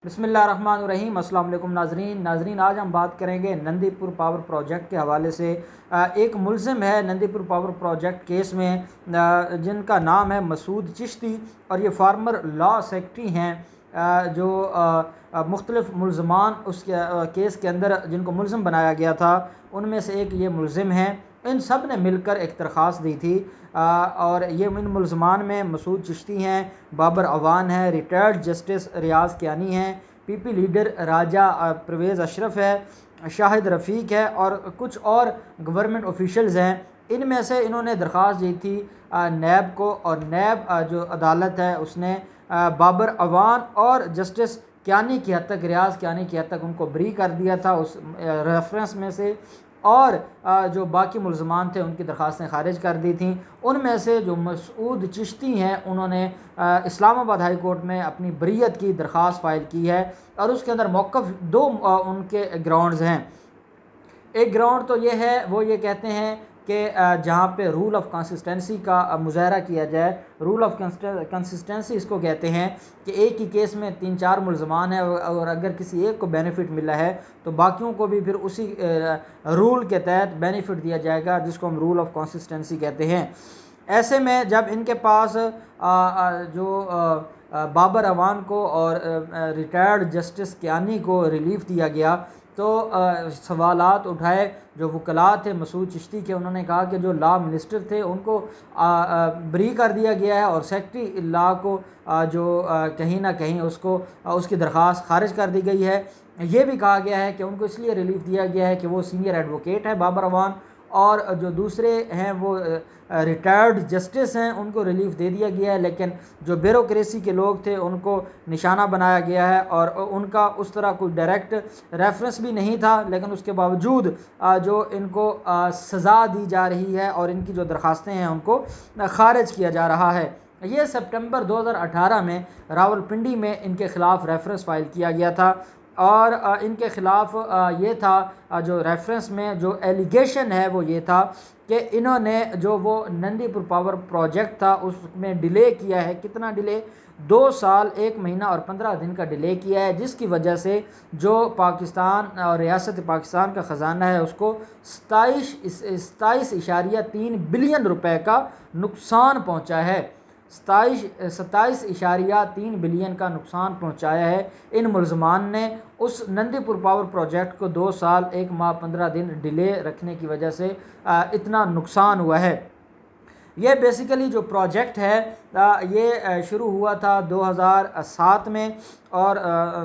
बिस्मिल्लाहिर्रहमानिर्रहीम। अस्सलाम वालेकुम नाजरीन, आज हम बात करेंगे नंदीपुर पावर प्रोजेक्ट के हवाले से। एक मुल्ज़िम है नंदीपुर पावर प्रोजेक्ट केस में, जिनका नाम है मसूद चिश्ती, और ये फार्मर लॉ सेक्रेटरी हैं। जो मुख्तलिफ़ मुल्ज़मान उसके केस के अंदर जिनको मुल्ज़िम बनाया गया था, उनमें से एक ये मुल्ज़िम हैं। इन सब ने मिलकर एक दरख्वास्त दी थी, और ये इन मुल्ज़मान में मसूद चिश्ती हैं, बाबर अवान है, रिटायर्ड जस्टिस रियाज़ कियानी हैं, पीपी लीडर राजा परवेज़ अशरफ है, शाहिद रफ़ीक है, और कुछ और गवर्नमेंट ऑफिशल्स हैं। इनमें से इन्होंने दरख्वास्त दी थी नैब को, और नैब जो अदालत है उसने बाबर अवान और जस्टिस कियानी की हद तक, रियाज़ कियानी की हद तक उनको बरी कर दिया था उस रेफरेंस में से, और जो बाकी मुल्ज़मान थे उनकी दरख्वास्तें खारिज कर दी थी। उनमें से जो मसूद चिश्ती हैं, उन्होंने इस्लामाबाद हाई कोर्ट में अपनी बरीयत की दरख्वास्त फ़ाइल की है, और उसके अंदर मौक़िफ़ दो उनके ग्राउंड्स हैं। एक ग्राउंड तो ये है, वो ये कहते हैं कि जहाँ पे रूल ऑफ कंसिस्टेंसी का मुज़ाहरा किया जाए। रूल ऑफ कंसिस्टेंसी इसको कहते हैं कि एक ही केस में 3-4 मुल्ज़मान हैं, और अगर किसी एक को बेनिफिट मिला है तो बाकियों को भी फिर उसी रूल के तहत बेनिफिट दिया जाएगा, जिसको हम रूल ऑफ कंसिस्टेंसी कहते हैं। ऐसे में जब इनके पास बाबर अवान को और रिटायर्ड जस्टिस कियानी को रिलीफ दिया गया, तो सवालात उठाए जो वकला थे मसूद चिश्ती के। उन्होंने कहा कि जो लॉ मिनिस्टर थे उनको बरी कर दिया गया है, और सेक्रेटरी लॉ को कहीं ना कहीं उसको उसकी दरख्वास्त खारिज कर दी गई है। ये भी कहा गया है कि उनको इसलिए रिलीफ दिया गया है कि वो सीनियर एडवोकेट है बाबर अवान, और जो दूसरे हैं वो रिटायर्ड जस्टिस हैं, उनको रिलीफ दे दिया गया है। लेकिन जो ब्यूरोक्रेसी के लोग थे उनको निशाना बनाया गया है, और उनका उस तरह कोई डायरेक्ट रेफरेंस भी नहीं था, लेकिन उसके बावजूद जो इनको सज़ा दी जा रही है और इनकी जो दरख्वास्तें हैं उनको खारिज किया जा रहा है। ये सितंबर 2018 में रावलपिंडी में इनके ख़िलाफ़ रेफरेंस फ़ाइल किया गया था, और इनके ख़िलाफ़ ये था, जो रेफरेंस में जो एलिगेशन है वो ये था कि इन्होंने जो वो नंदीपुर पावर प्रोजेक्ट था उसमें डिले किया है। कितना डिले? 2 साल 1 महीना और 15 दिन का डिले किया है, जिसकी वजह से जो पाकिस्तान और रियासत पाकिस्तान का ख़जाना है उसको 27.3 बिलियन रुपए का नुकसान पहुँचा है। 27.3 बिलियन का नुकसान पहुंचाया है इन मुल्ज़मान ने। उस नंदीपुर पावर प्रोजेक्ट को 2 साल 1 माह 15 दिन डिले रखने की वजह से इतना नुकसान हुआ है। ये बेसिकली जो प्रोजेक्ट है ये शुरू हुआ था 2007 में, और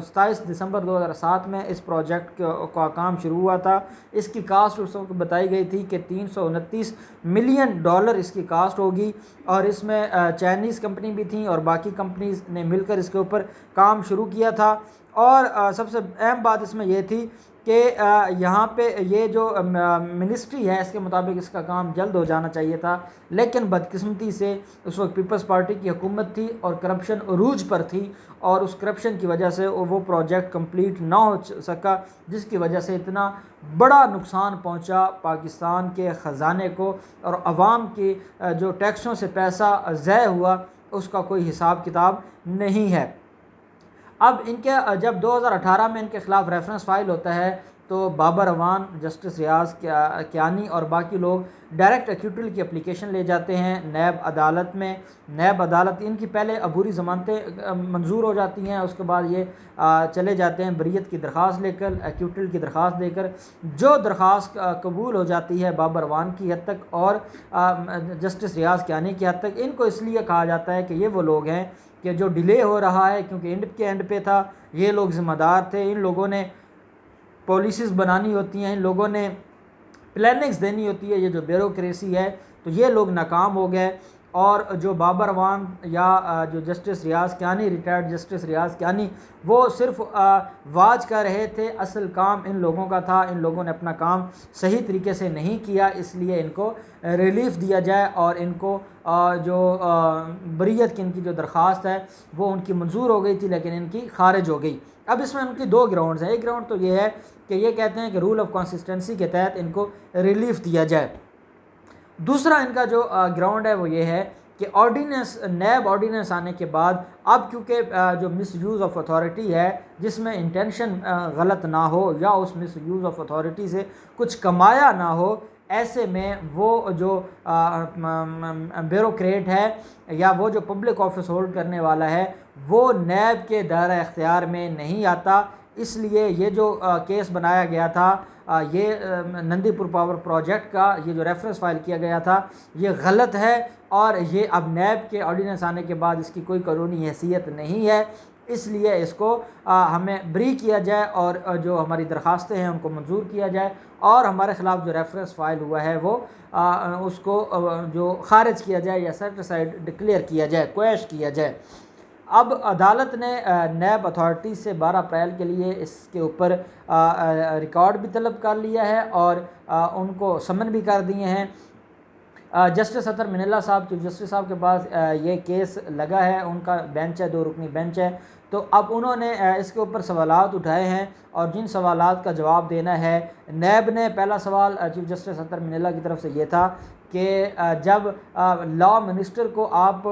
27 दिसंबर 2007 में इस प्रोजेक्ट का काम शुरू हुआ था। इसकी कास्ट उस वक्त बताई गई थी कि $329 मिलियन इसकी कास्ट होगी, और इसमें चाइनीज़ कंपनी भी थी और बाकी कंपनीज ने मिलकर इसके ऊपर काम शुरू किया था। और सबसे अहम बात इसमें यह थी कि यहाँ पे ये जो मिनिस्ट्री है, इसके मुताबिक इसका काम जल्द हो जाना चाहिए था, लेकिन बदकिस्मती से उस वक्त पीपल्स पार्टी की हुकूमत थी और करप्शन अरूज पर थी, और उस करप्शन की वजह से वो प्रोजेक्ट कंप्लीट ना हो सका, जिसकी वजह से इतना बड़ा नुकसान पहुँचा पाकिस्तान के ख़जाने को, और आवाम के जो टैक्सों से पैसा ज़ाय हुआ उसका कोई हिसाब किताब नहीं है। अब इनके जब 2018 में इनके ख़िलाफ़ रेफरेंस फ़ाइल होता है, तो बाबर अवान, जस्टिस रियाज़ कियानी और बाकी लोग डायरेक्ट एक्यूटल की एप्लीकेशन ले जाते हैं नैब अदालत में। नैब अदालत इनकी पहले अबूरी ज़मानतें मंजूर हो जाती हैं, उसके बाद ये चले जाते हैं बरीयत की दरख्वास्त लेकर, एक्यूटल की दरख्वास्त देकर। जो दरख्वास्त कबूल हो जाती है बाबर अवान की हद तक और जस्टिस रियाज़ कियानी की हद तक, इनको इसलिए कहा जाता है कि ये वो लोग हैं कि जो डिले हो रहा है, क्योंकि एंड के एंड पे था, ये लोग ज़िम्मेदार थे। इन लोगों ने पॉलिसीज़ बनानी होती हैं, इन लोगों ने प्लानिंग्स देनी होती है, ये जो ब्यूरोक्रेसी है, तो ये लोग नाकाम हो गए। और जो बाबर अवान या जो जस्टिस रियाज़ कियानी, रिटायर्ड जस्टिस रियाज़ कियानी, वो सिर्फ वाच कर रहे थे, असल काम इन लोगों का था। इन लोगों ने अपना काम सही तरीके से नहीं किया, इसलिए इनको रिलीफ़ दिया जाए, और इनको जो बरीयत की इनकी जो दरख्वास्त है वो उनकी मंजूर हो गई थी, लेकिन इनकी खारिज हो गई। अब इसमें उनकी 2 ग्राउंड्स हैं। एक ग्राउंड तो ये है कि ये कहते हैं कि रूल ऑफ कंसिस्टेंसी के तहत इनको रिलीफ़ दिया जाए। दूसरा इनका जो ग्राउंड है वो ये है कि ऑर्डीनेंस नैब ऑर्डीनेंस आने के बाद अब क्योंकि जो मिस यूज़ ऑफ अथॉरिटी है जिसमें इंटेंशन गलत ना हो या उस मिस यूज़ ऑफ अथॉरिटी से कुछ कमाया ना हो, ऐसे में वो जो ब्यूरोक्रेट है या वो जो पब्लिक ऑफिस होल्ड करने वाला है वो नैब के दायरा इख्तियार में नहीं आता। इसलिए ये जो केस बनाया गया था, ये नंदीपुर पावर प्रोजेक्ट का ये जो रेफरेंस फाइल किया गया था ये गलत है और ये अब नैब के ऑर्डीनेंस आने के बाद इसकी कोई कानूनी हैसियत नहीं है। इसलिए इसको हमें ब्री किया जाए और जो हमारी दरखास्तें हैं उनको मंजूर किया जाए और हमारे ख़िलाफ़ जो रेफरेंस फाइल हुआ है वो उसको जो ख़ारिज किया जाए या सेट असाइड डिक्लेयर किया जाए, क्वैश किया जाए। अब अदालत ने नैब अथॉरिटी से 12 अप्रैल के लिए इसके ऊपर रिकॉर्ड भी तलब कर लिया है और उनको समन भी कर दिए हैं। जस्टिस अतर मिनल्ला साहब, चीफ जस्टिस साहब के पास ये केस लगा है, उनका बेंच है, 2 रुकनी बेंच है। तो अब उन्होंने इसके ऊपर सवालात उठाए हैं और जिन सवालात का जवाब देना है नैब ने, पहला सवाल चीफ जस्टिस अतर मिनल्ला की तरफ से ये था कि जब लॉ मिनिस्टर को आप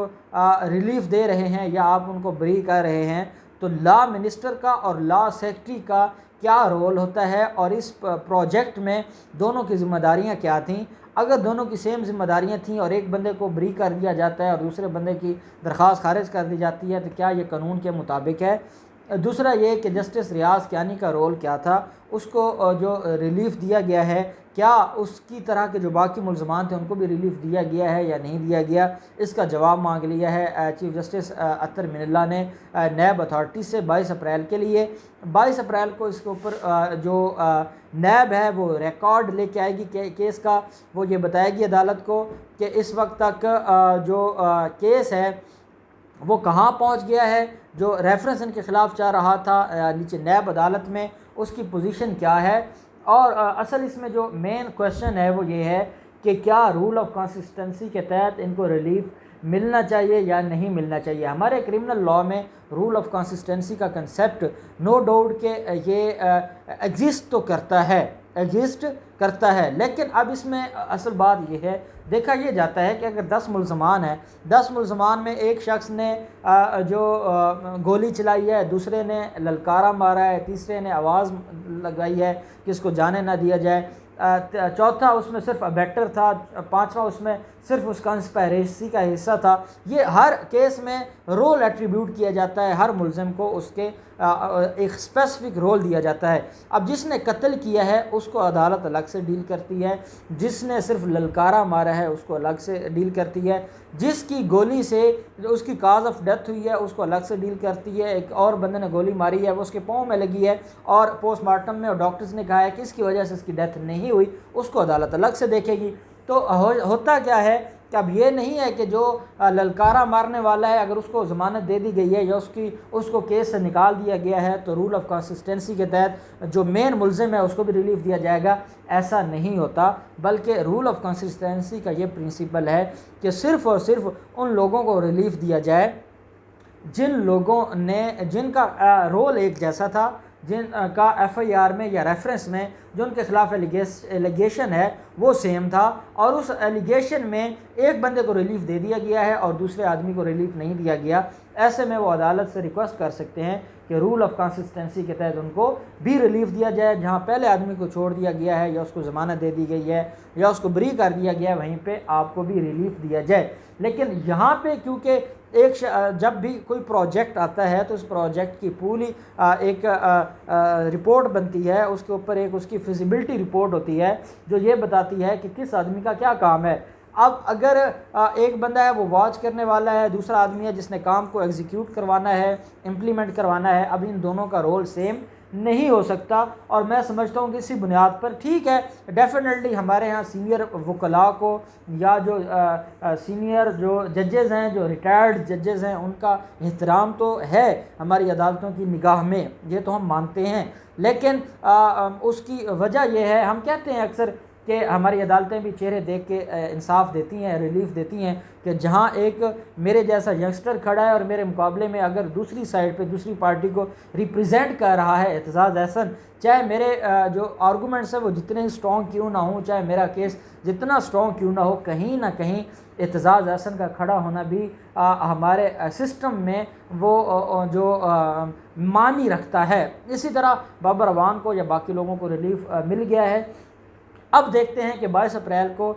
रिलीफ दे रहे हैं या आप उनको ब्री कर रहे हैं तो लॉ मिनिस्टर का और लॉ सेक्रेटरी का क्या रोल होता है और इस प्रोजेक्ट में दोनों की ज़िम्मेदारियां क्या थीं। अगर दोनों की सेम ज़िम्मेदारियां थीं और एक बंदे को ब्री कर दिया जाता है और दूसरे बंदे की दरख्वास्त खारिज कर दी जाती है तो क्या ये कानून के मुताबिक है। दूसरा ये कि जस्टिस रियाज कियानी का रोल क्या था, उसको जो रिलीफ़ दिया गया है क्या उसकी तरह के जो बाकी मुल्ज़मान थे उनको भी रिलीफ़ दिया गया है या नहीं दिया गया, इसका जवाब मांग लिया है चीफ जस्टिस अतर मिनल्ला ने नैब अथॉरिटी से 22 अप्रैल के लिए। 22 अप्रैल को इसके ऊपर जो नैब है वो रिकॉर्ड लेके आएगी केस का। वो ये बताएगी अदालत को कि इस वक्त तक जो केस है वो कहाँ पहुँच गया है, जो रेफरेंस इनके ख़िलाफ़ चाह रहा था नीचे नैब अदालत में, उसकी पोजीशन क्या है। और असल इसमें जो मेन क्वेश्चन है वो ये है कि क्या रूल ऑफ कंसिस्टेंसी के तहत इनको रिलीफ मिलना चाहिए या नहीं मिलना चाहिए। हमारे क्रिमिनल लॉ में रूल ऑफ कंसिस्टेंसी का कंसेप्ट नो डाउट के ये एग्जिस्ट तो करता है, लेकिन अब इसमें असल बात यह है, देखा यह जाता है कि अगर 10 मुल्ज़मान हैं, 10 मुल्ज़मान में एक शख्स ने जो गोली चलाई है, दूसरे ने ललकारा मारा है, तीसरे ने आवाज़ लगाई है कि इसको जाने ना दिया जाए, चौथा उसमें सिर्फ अबेक्टर था, पांचवा उसमें सिर्फ उस कंस्पायरेसी का हिस्सा था। ये हर केस में रोल एट्रीब्यूट किया जाता है, हर मुल्ज़िम को उसके एक स्पेसिफिक रोल दिया जाता है। अब जिसने कत्ल किया है उसको अदालत अलग से डील करती है, जिसने सिर्फ ललकारा मारा है उसको अलग से डील करती है, जिसकी गोली से उसकी काज ऑफ डेथ हुई है उसको अलग से डील करती है। एक और बंदे ने गोली मारी है वो उसके पाँव में लगी है और पोस्टमार्टम में और डॉक्टर्स ने कहा है कि इसकी वजह से इसकी डेथ नहीं हुई, उसको अदालत अलग से देखेगी। तो होता क्या है कि अब ये नहीं है कि जो ललकारा मारने वाला है अगर उसको ज़मानत दे दी गई है या उसको केस से निकाल दिया गया है तो रूल ऑफ कंसिस्टेंसी के तहत जो मेन मुल्ज़िम है उसको भी रिलीफ दिया जाएगा, ऐसा नहीं होता। बल्कि रूल ऑफ कंसिस्टेंसी का ये प्रिंसिपल है कि सिर्फ़ और सिर्फ उन लोगों को रिलीफ दिया जाए जिनका रोल एक जैसा था, जिनका FIR में या रेफरेंस में जो उनके ख़िलाफ़ एलिगेशन है वो सेम था और उस एलिगेशन में एक बंदे को रिलीफ़ दे दिया गया है और दूसरे आदमी को रिलीफ़ नहीं दिया गया। ऐसे में वो अदालत से रिक्वेस्ट कर सकते हैं कि रूल ऑफ कंसिस्टेंसी के तहत उनको भी रिलीफ़ दिया जाए। जहाँ पहले आदमी को छोड़ दिया गया है या उसको ज़मानत दे दी गई है या उसको ब्री कर दिया गया है वहीं पे आपको भी रिलीफ़ दिया जाए। लेकिन यहाँ पे क्योंकि जब भी कोई प्रोजेक्ट आता है तो उस प्रोजेक्ट की पूरी एक रिपोर्ट बनती है, उसके ऊपर एक उसकी फिजिबिलिटी रिपोर्ट होती है जो ये बताती है कि किस आदमी का क्या काम है। अब अगर एक बंदा है वो वॉच करने वाला है, दूसरा आदमी है जिसने काम को एग्जीक्यूट करवाना है, इम्प्लीमेंट करवाना है, अब इन दोनों का रोल सेम नहीं हो सकता। और मैं समझता हूँ कि इसी बुनियाद पर ठीक है, डेफिनेटली हमारे यहाँ सीनियर वकला को या जो सीनियर जो जजेज़ हैं, जो रिटायर्ड जजेज़ हैं, उनका एहतराम तो है हमारी अदालतों की निगाह में, ये तो हम मानते हैं। लेकिन उसकी वजह यह है, हम कहते हैं अक्सर कि हमारी अदालतें भी चेहरे देख के इंसाफ देती हैं, रिलीफ देती हैं कि जहां एक मेरे जैसा यंगस्टर खड़ा है और मेरे मुकाबले में अगर दूसरी साइड पे दूसरी पार्टी को रिप्रेजेंट कर रहा है एतजाज़ अहसन, चाहे मेरे जो आर्गूमेंट्स हैं वो जितने स्ट्रॉन्ग क्यों ना हों, चाहे मेरा केस जितना स्ट्रॉन्ग क्यों ना हो, कहीं ना कहीं एतजाज़ अहसन का खड़ा होना भी हमारे सिस्टम में वो जो मानी रखता है। इसी तरह बाबर अवान को या बाकी लोगों को रिलीफ मिल गया है। अब देखते हैं कि 22 अप्रैल को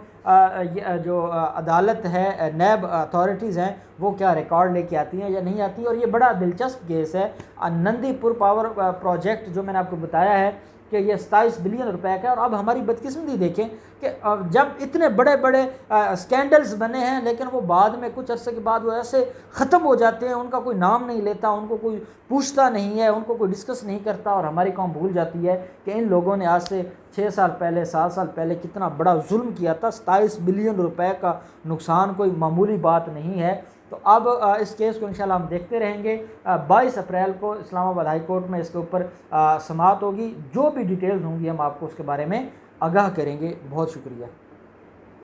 जो अदालत है, नैब अथॉरिटीज़ हैं, वो क्या रिकॉर्ड लेके आती हैं या नहीं आती। और ये बड़ा दिलचस्प केस है। नंदीपुर पावर प्रोजेक्ट जो मैंने आपको बताया है कि ये 27 बिलियन रुपए का है। और अब हमारी बदकिस्मती देखें कि जब इतने बड़े बड़े स्कैंडल्स बने हैं, लेकिन वो बाद में कुछ अरसे के बाद वो ऐसे ख़त्म हो जाते हैं, उनका कोई नाम नहीं लेता, उनको कोई पूछता नहीं है, उनको कोई डिस्कस नहीं करता। और हमारी कौम भूल जाती है कि इन लोगों ने आज से 6 साल पहले, 7 साल पहले कितना बड़ा जुल्म किया था। 27 बिलियन रुपए का नुकसान कोई मामूली बात नहीं है। तो अब इस केस को इंशाल्लाह हम देखते रहेंगे। 22 अप्रैल को इस्लामाबाद हाई कोर्ट में इसके ऊपर समाअत होगी। जो भी डिटेल्स होंगी हम आपको उसके बारे में आगाह करेंगे। बहुत शुक्रिया।